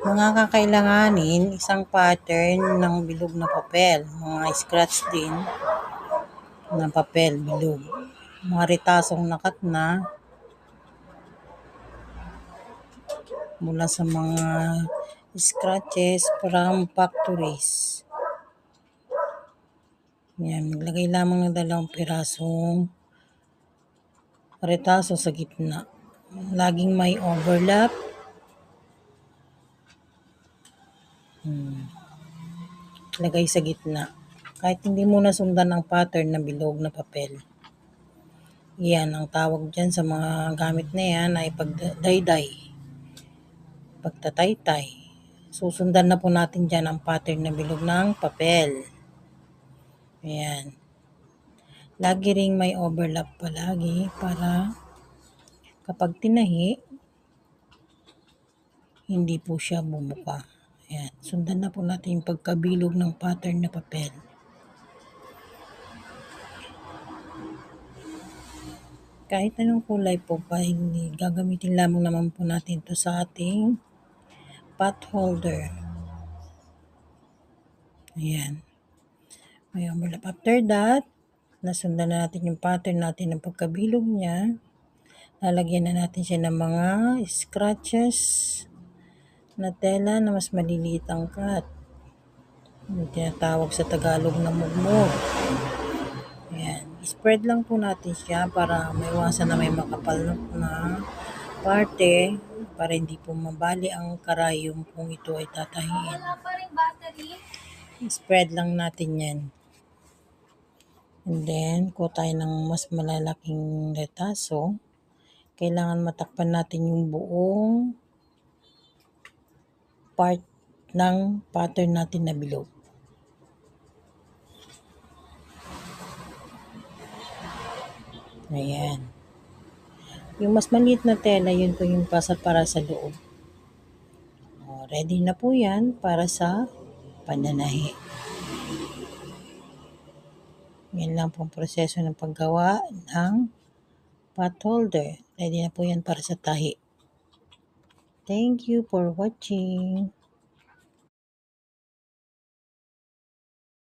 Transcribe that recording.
Mga kakailanganin, isang pattern ng bilog na papel, mga scratch din na papel bilog, mga retasong nakat na mula sa mga scratches from factories. Yan, maglagay lamang ng 2 pirasong retaso sa gitna. Laging may overlap. Lagay sa gitna. Kahit hindi mo nasundan ang pattern na bilog na papel. Yan, ang tawag dyan sa mga gamit na yan ay pagdayday. Pagtataytay. Susundan na po natin dyan ang pattern na bilog ng papel. Ayan. Lagi ring may overlap palagi para kapag tinahi, hindi po siya bumuka. Ayan. Sundan na po natin yung pagkabilog ng pattern na papel. Kahit anong kulay po, gagamitin lamang naman po natin ito sa ating pot holder. Ayan. May overlap. After that, nasundan na natin yung pattern natin ng pagkabilog niya. Lalagyan na natin siya ng mga scratches na tela na mas maliliit ang cut. Yung tinatawag sa Tagalog na mugmug. Ayan. Spread lang po natin siya para maiwasan na may makapal na parte para hindi po mabali ang karayom kung ito ay tatahiin. Spread lang natin yan. And then, kuha tayo ng mas malalaking retaso. Kailangan matakpan natin yung buong part ng pattern natin na bilog. Ayan. Yung mas maliit na tela, yun po yung para sa loob. Ready na po yan para sa pananahi. Yan lang po ang proseso ng paggawa ng pot holder. Ready na po yan para sa tahi. Thank you for watching.